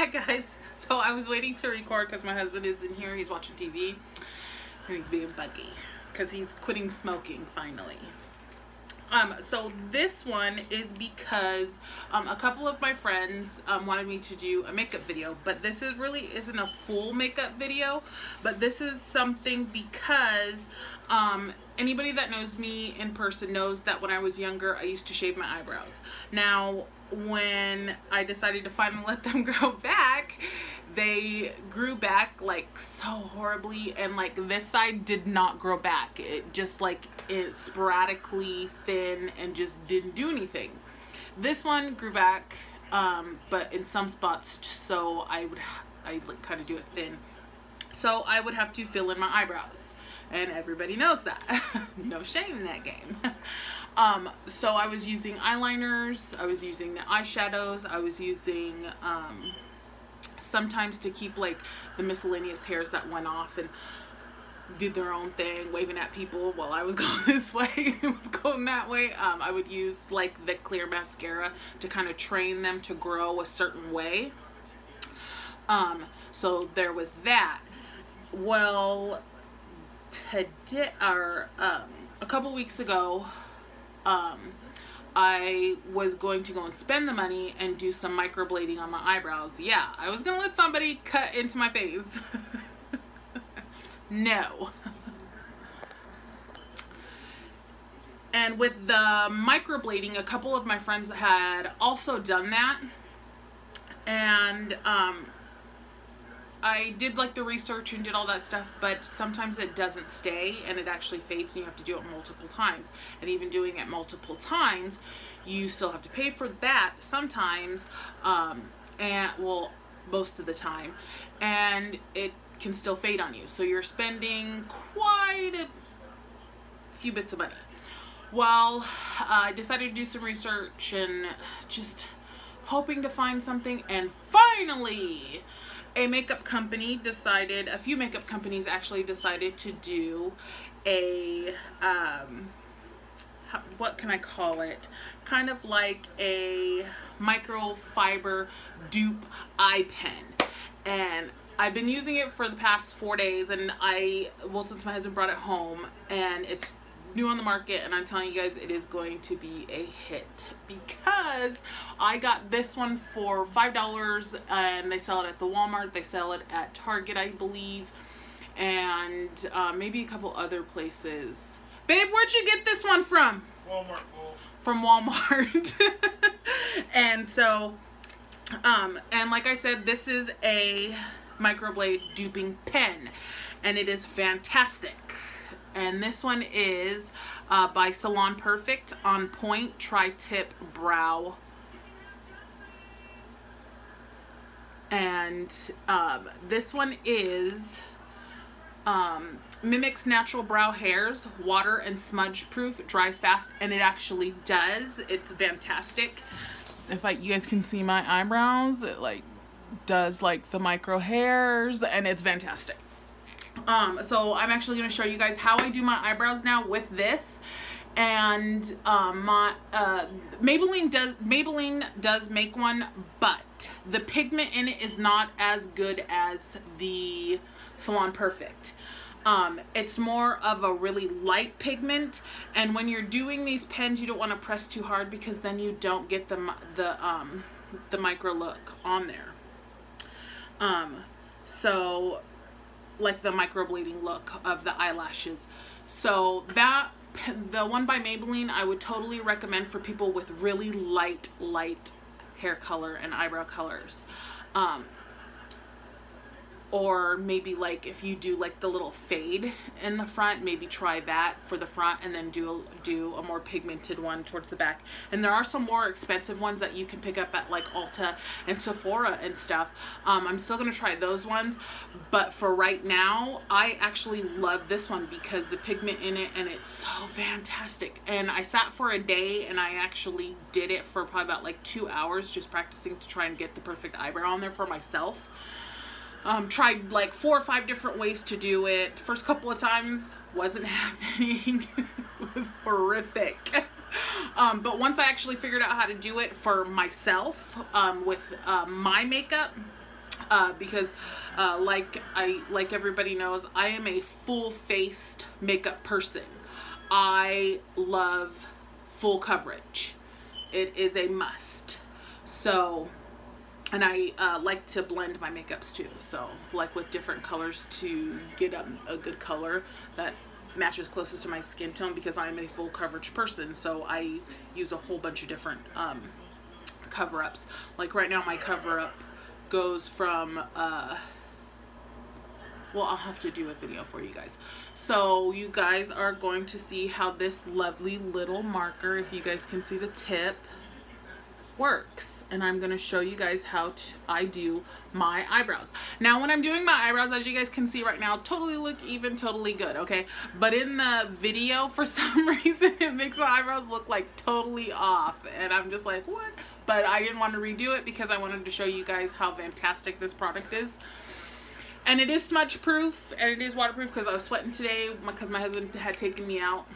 Hi guys. So I was waiting to record because my husband is in here. He's watching TV and he's being buggy because he's quitting smoking finally. So this one is because a couple of my friends wanted me to do a makeup video, but this isn't a full makeup video, but this is something because anybody that knows me in person knows that when I was younger I used to shave my eyebrows. Now when I decided to finally let them grow back, they grew back like so horribly, and like this side did not grow back. It just like it sporadically thin and just didn't do anything. This one grew back, but in some spots, so I like kind of do it thin. So I would have to fill in my eyebrows, and everybody knows that. No shame in that game. So I was using eyeliners, I was using the eyeshadows, I was using sometimes to keep like the miscellaneous hairs that went off and did their own thing, waving at people while I was going this way, it was going that way. I would use like the clear mascara to kind of train them to grow a certain way. So there was that. Well, today, or a couple weeks ago, I was going to go and spend the money and do some microblading on my eyebrows. Yeah, I was gonna let somebody cut into my face. No. And with the microblading, a couple of my friends had also done that, and I did like the research and did all that stuff, but sometimes it doesn't stay and it actually fades and you have to do it multiple times. And even doing it multiple times, you still have to pay for that sometimes, and well, most of the time, and it can still fade on you. So you're spending quite a few bits of money. Well, I decided to do some research and just hoping to find something, and finally a few makeup companies actually decided to do a, what can I call it? Kind of like a microfiber dupe eye pen. And I've been using it for the past 4 days, and since my husband brought it home, and it's new on the market, and I'm telling you guys it is going to be a hit, because I got this one for $5 and they sell it at the Walmart, they sell it at Target I believe, and maybe a couple other places. Babe, where'd you get this one from? Walmart. From Walmart. And so and like I said, this is a microblade duping pen, and it is fantastic. And this one is by Salon Perfect On Point Tri-Tip Brow. And this one is mimics natural brow hairs, water and smudge proof, dries fast, and it actually does. It's fantastic. If you guys can see my eyebrows, it like does like the micro hairs, and it's fantastic. So I'm actually going to show you guys how I do my eyebrows now with this. And Maybelline does make one, but the pigment in it is not as good as the Salon Perfect. It's more of a really light pigment, and when you're doing these pens, you don't want to press too hard, because then you don't get the micro look on there. So like the microblading look of the eyelashes. So the one by Maybelline I would totally recommend for people with really light hair color and eyebrow colors. Or maybe like if you do like the little fade in the front, maybe try that for the front, and then do a more pigmented one towards the back. And there are some more expensive ones that you can pick up at like Ulta and Sephora and stuff. I'm still gonna try those ones, but for right now I actually love this one because the pigment in it, and it's so fantastic. And I sat for a day and I actually did it for probably about like 2 hours, just practicing to try and get the perfect eyebrow on there for myself. Tried like 4 or 5 different ways to do it. First couple of times wasn't happening. It was horrific. But once I actually figured out how to do it for myself with my makeup, because like everybody knows, I am a full-faced makeup person. I love full coverage. It is a must. So, and I like to blend my makeups too. So, like with different colors to get a good color that matches closest to my skin tone, because I'm a full coverage person. So I use a whole bunch of different cover-ups. Like right now, my cover-up goes from well, I'll have to do a video for you guys. So you guys are going to see how this lovely little marker, if you guys can see the tip, works. And I'm going to show you guys how I do my eyebrows. Now, when I'm doing my eyebrows, as you guys can see right now, totally look even, totally good, okay? But in the video, for some reason, it makes my eyebrows look like totally off. And I'm just like, what? But I didn't want to redo it because I wanted to show you guys how fantastic this product is. And it is smudge proof and it is waterproof, because I was sweating today because my husband had taken me out,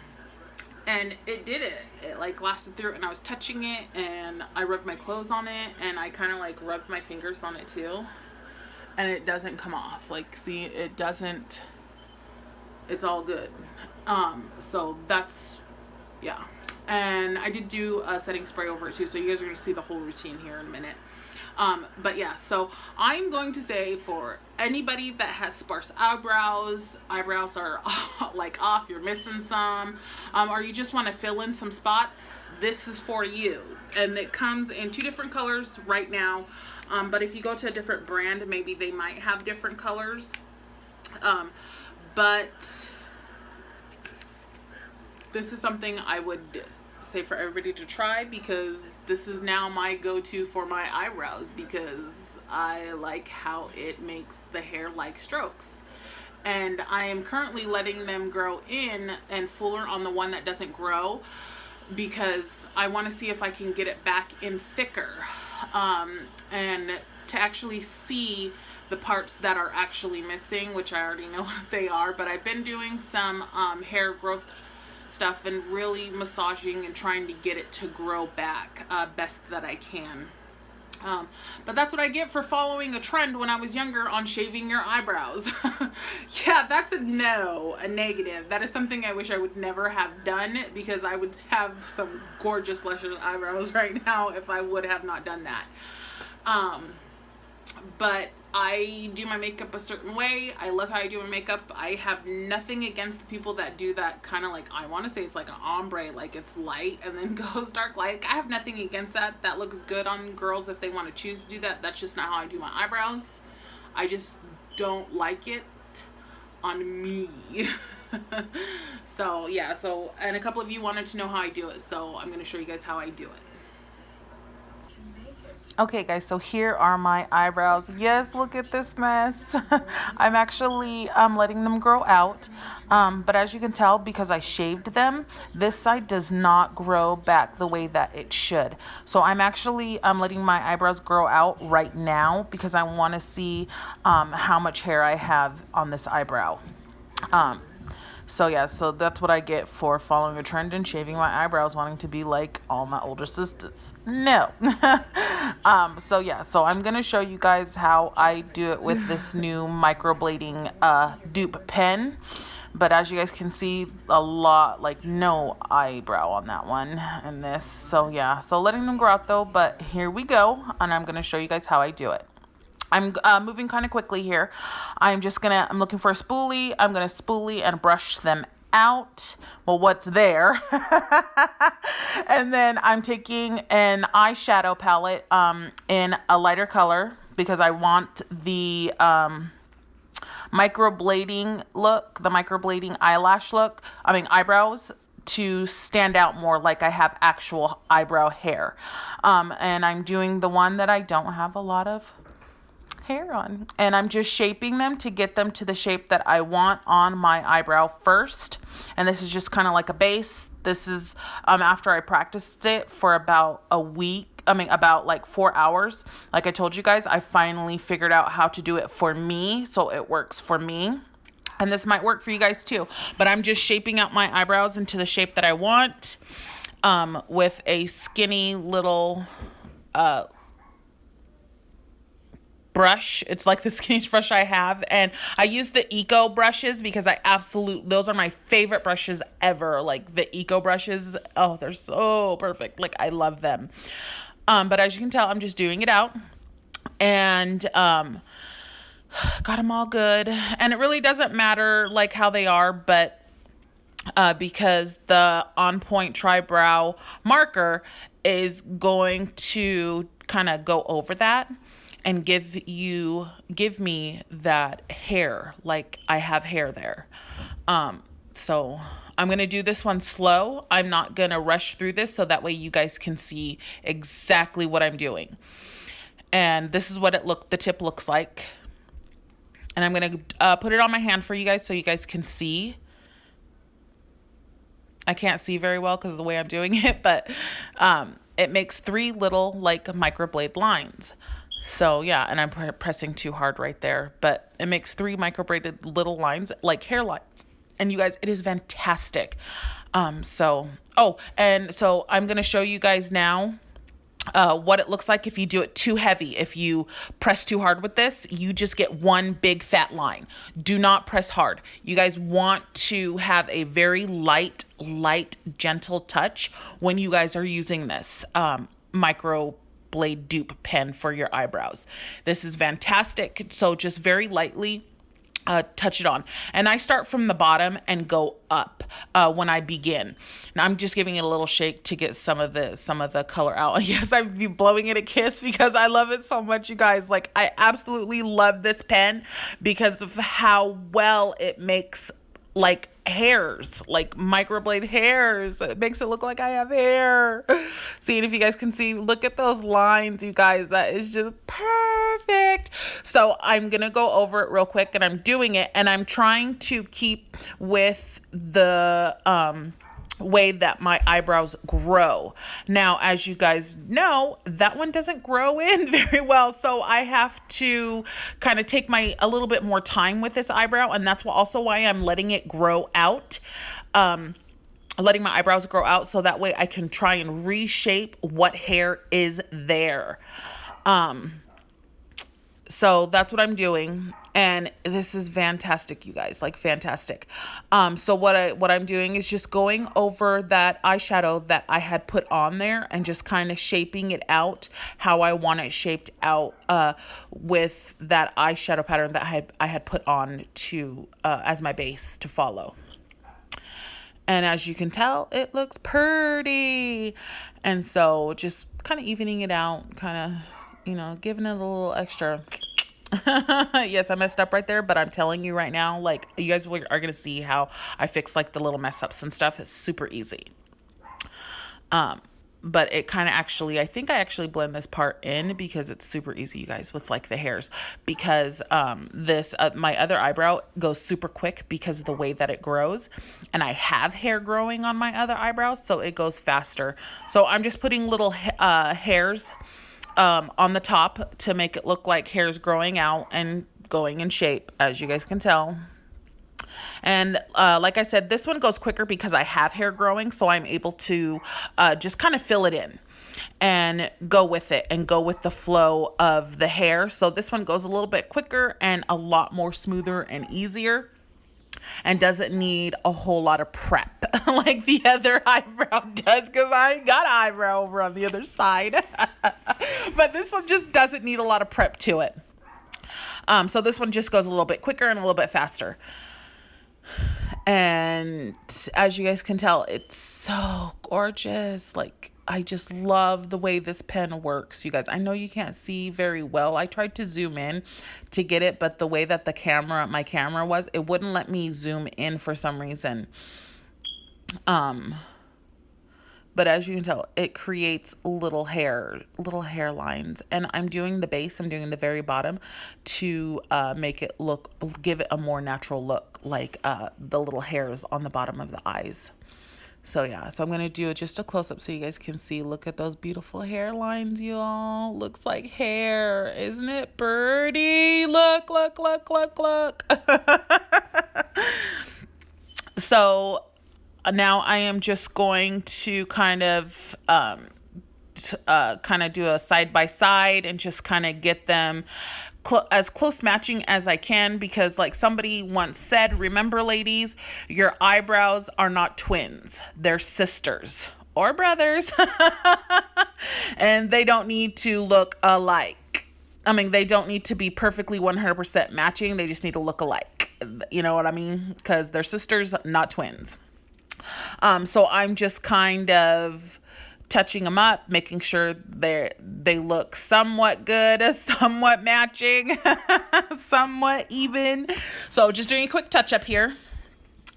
and it did it. It like lasted through it, and I was touching it and I rubbed my clothes on it, and I kind of like rubbed my fingers on it too, and it doesn't come off. Like, see, it doesn't, it's all good. So that's, yeah. And I did do a setting spray over it too, so you guys are going to see the whole routine here in a minute. But yeah, so I'm going to say, for anybody that has sparse eyebrows are like off, you're missing some, or you just want to fill in some spots, this is for you. And it comes in 2 different colors right now. But if you go to a different brand, maybe they might have different colors. But this is something I would say for everybody to try, because this is now my go-to for my eyebrows, because I like how it makes the hair like strokes. And I am currently letting them grow in and fuller on the one that doesn't grow, because I want to see if I can get it back in thicker, and to actually see the parts that are actually missing, which I already know what they are. But I've been doing some hair growth stuff and really massaging and trying to get it to grow back best that I can. But that's what I get for following a trend when I was younger on shaving your eyebrows. Yeah, that's a negative. That is something I wish I would never have done, because I would have some gorgeous luscious eyebrows right now if I would have not done that. But I do my makeup a certain way. I love how I do my makeup. I have nothing against the people that do that kind of, like, I want to say it's like an ombre, like it's light and then goes dark. Like, I have nothing against that. That looks good on girls if they want to choose to do that. That's just not how I do my eyebrows. I just don't like it on me. So yeah, and a couple of you wanted to know how I do it, so I'm going to show you guys how I do it. Okay guys, so here are my eyebrows. Yes, look at this mess. I'm actually letting them grow out, but as you can tell, because I shaved them, this side does not grow back the way that it should. So I'm actually letting my eyebrows grow out right now, because I want to see how much hair I have on this eyebrow. So yeah, so that's what I get for following a trend and shaving my eyebrows, wanting to be like all my older sisters. No. So yeah, so I'm going to show you guys how I do it with this new microblading dupe pen. But as you guys can see, a lot, like no eyebrow on that one and this. So yeah, so letting them grow out though, but here we go. And I'm going to show you guys how I do it. I'm moving kind of quickly here. I'm looking for a spoolie. I'm going to spoolie and brush them out. Well, what's there? And then I'm taking an eyeshadow palette in a lighter color, because I want the microblading look, the microblading eyebrows to stand out more, like I have actual eyebrow hair. And I'm doing the one that I don't have a lot of hair on, and I'm just shaping them to get them to the shape that I want on my eyebrow first. And this is just kind of like a base. This is after I practiced it for about a week, about like 4 hours. Like I told you guys, I finally figured out how to do it for me, so it works for me. And this might work for you guys too, but I'm just shaping out my eyebrows into the shape that I want, with a skinny little brush. It's like the skinniest brush I have, and I use the Eco brushes because those are my favorite brushes ever. Like the Eco brushes, oh, they're so perfect. Like I love them. But as you can tell, I'm just doing it out, and got them all good. And it really doesn't matter like how they are, but because the On Point Tri-Brow marker is going to kind of go over that and give me that hair, like I have hair there. So I'm going to do this one slow. I'm not going to rush through this, so that way you guys can see exactly what I'm doing. And this is what the tip looks like. And I'm going to put it on my hand for you guys so you guys can see. I can't see very well because of the way I'm doing it, but it makes 3 little like microblade lines. So yeah, and I'm pressing too hard right there, but it makes 3 microbladed little lines, like hair lines. And you guys, it is fantastic. And so I'm going to show you guys now what it looks like if you do it too heavy. If you press too hard with this, you just get one big fat line. Do not press hard. You guys want to have a very light, gentle touch when you guys are using this microblade dupe pen for your eyebrows. This is fantastic. So just very lightly touch it on. And I start from the bottom and go up when I begin. Now I'm just giving it a little shake to get some of the color out. And yes, I'd be blowing it a kiss because I love it so much, you guys. Like I absolutely love this pen because of how well it makes like hairs, like microblade hairs. It makes it look like I have hair. See, and if you guys can see, look at those lines, you guys. That is just perfect. So I'm gonna go over it real quick, and I'm doing it, and I'm trying to keep with the way that my eyebrows grow. Now, as you guys know, that one doesn't grow in very well, so I have to kind of take a little bit more time with this eyebrow, and that's also why I'm letting it grow out. Letting my eyebrows grow out so that way I can try and reshape what hair is there. So that's what I'm doing, and this is fantastic, you guys, like fantastic. So what I'm doing is just going over that eyeshadow that I had put on there and just kind of shaping it out how I want it shaped out with that eyeshadow pattern that I had put on to as my base to follow. And as you can tell, it looks pretty. And so just kind of evening it out, kind of, giving it a little extra. Yes, I messed up right there, but I'm telling you right now, like, you guys are going to see how I fix like the little mess ups and stuff. It's super easy. But it kind of I think I actually blend this part in because it's super easy, you guys, with like the hairs, because my other eyebrow goes super quick because of the way that it grows, and I have hair growing on my other eyebrow, so it goes faster. So I'm just putting little hairs on the top to make it look like hairs growing out and going in shape, as you guys can tell. And like I said, this one goes quicker because I have hair growing, so I'm able to just kind of fill it in and go with it and go with the flow of the hair. So this one goes a little bit quicker and a lot more smoother and easier, and doesn't need a whole lot of prep like the other eyebrow does, because I ain't got an eyebrow over on the other side. But this one just doesn't need a lot of prep to it. So this one just goes a little bit quicker and a little bit faster. And as you guys can tell, it's so gorgeous. Like, I just love the way this pen works, you guys. I know you can't see very well. I tried to zoom in to get it, but the way that my camera was, it wouldn't let me zoom in for some reason. But as you can tell, it creates little hairlines. And I'm doing the base, I'm doing the very bottom to give it a more natural look, like the little hairs on the bottom of the eyes. So yeah, so I'm going to do just a close-up so you guys can see. Look at those beautiful hairlines, y'all. Looks like hair. Isn't it pretty? Look. So now I am just going to kind of just kind of do a side by side and just kind of get them as close matching as I can, because like somebody once said, remember ladies, your eyebrows are not twins, they're sisters or brothers. And they don't need to look alike. I mean, they don't need to be perfectly 100% matching. They just need to look alike. You know what I mean? Because they're sisters, not twins. So I'm just kind of touching them up, making sure they look somewhat good, somewhat matching, somewhat even. So just doing a quick touch up here.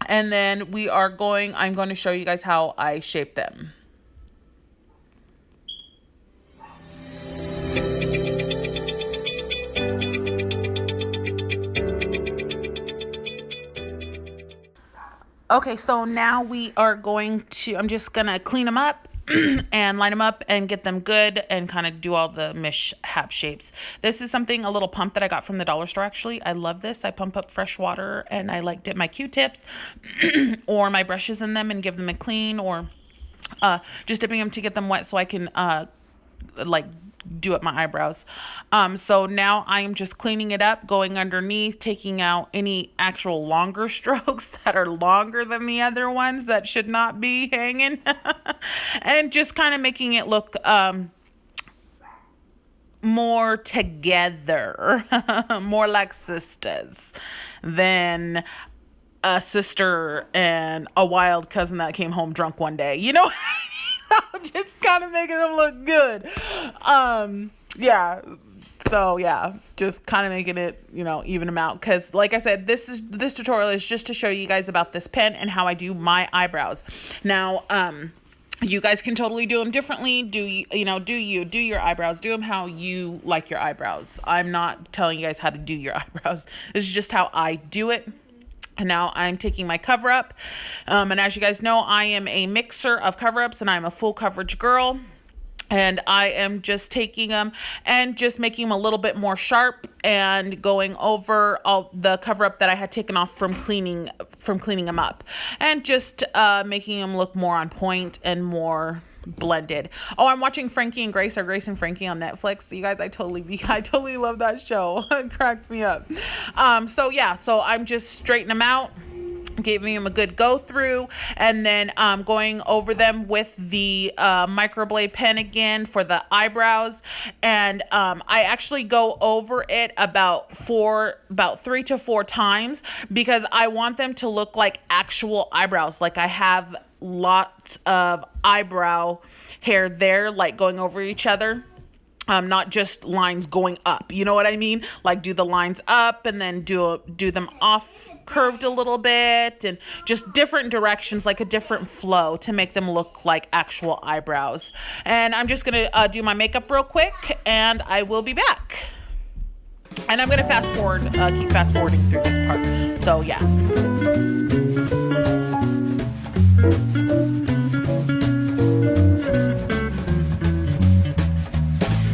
And then I'm going to show you guys how I shape them. Okay, so now I'm just going to clean them up and line them up and get them good and kind of do all the mishap shapes. This is a little pump that I got from the dollar store, actually. I love this. I pump up fresh water and I dip my Q-tips or my brushes in them and give them a clean, or just dipping them to get them wet so I can do up my eyebrows. So now I'm just cleaning it up, going underneath, taking out any actual longer strokes that are longer than the other ones that should not be hanging, and just kind of making it look more together, more like sisters than a sister and a wild cousin that came home drunk one day. You know, just kind of making them look good. Yeah. So yeah, just kind of making it, even them out. Cause like I said, this tutorial is just to show you guys about this pen and how I do my eyebrows. Now, you guys can totally do them differently. Do your eyebrows, do them how you like your eyebrows. I'm not telling you guys how to do your eyebrows. This is just how I do it. And now I'm taking my cover up. And as you guys know, I am a mixer of cover ups and I'm a full coverage girl. And I am just taking them and just making them a little bit more sharp and going over all the cover up that I had taken off from cleaning them up, and just making them look more on point and more blended. Oh, I'm watching Frankie and Grace, or Grace and Frankie on Netflix. You guys, I totally love that show. It cracks me up. So I'm just straightening them out, giving them a good go through, and then going over them with the microblade pen again for the eyebrows. And I actually go over it about 3 to 4 times, because I want them to look like actual eyebrows. Like I have lots of eyebrow hair there, like going over each other. Not just lines going up, you know what I mean? Like do the lines up and then do them off curved a little bit, and just different directions, like a different flow to make them look like actual eyebrows. And I'm just gonna do my makeup real quick, and I will be back. And I'm gonna keep fast forwarding through this part. So yeah.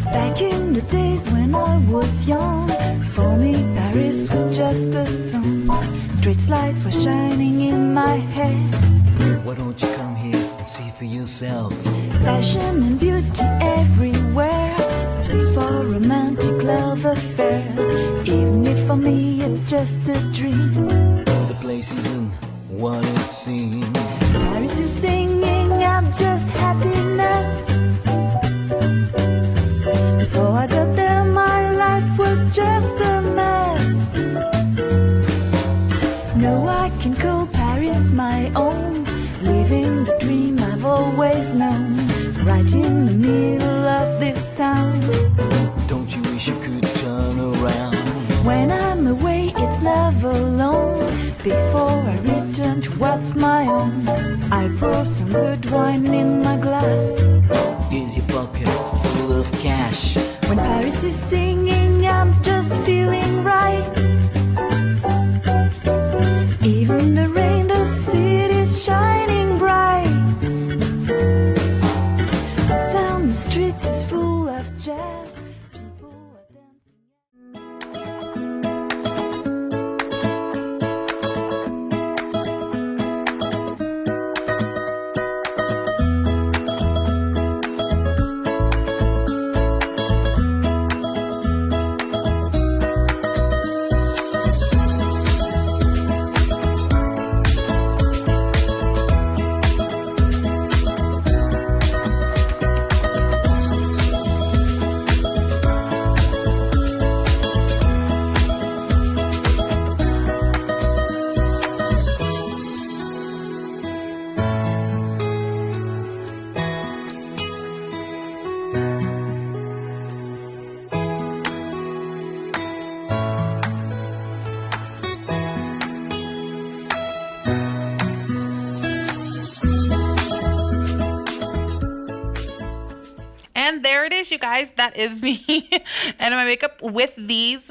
Back in the days when I was young, for me Paris was just a song. Street lights were shining in my head. Why don't you come here and see for yourself? Fashion and beauty everywhere, place for romantic love affairs. Even if for me it's just a dream, The place isn't what it seems. Paris is singing out just happiness. Before I got there, my life was just a mess. Now I can call Paris my own, living the dream I've always known, right in the middle of this town. Don't you wish you could turn around? When I'm away, it's never long. Before I return to what's my own, I pour some good wine in my glass. Is your pocket full of cash? When Paris is singing, I'm just feeling right. Even the rain, the city's shining bright. The sound, the streets is full of jazz. People are dancing. you guys, that is me and my makeup with these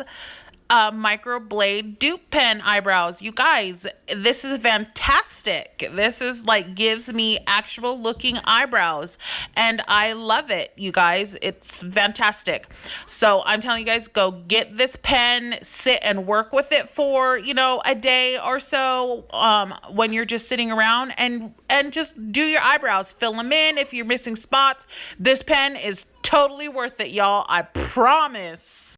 microblade dupe pen eyebrows. You guys, this is fantastic. This is like gives me actual looking eyebrows and I love it, you guys. It's fantastic. So I'm telling you guys, go get this pen, sit and work with it for, you know, a day or so when you're just sitting around and just do your eyebrows, fill them in if you're missing spots. This pen is totally worth it, y'all. I promise.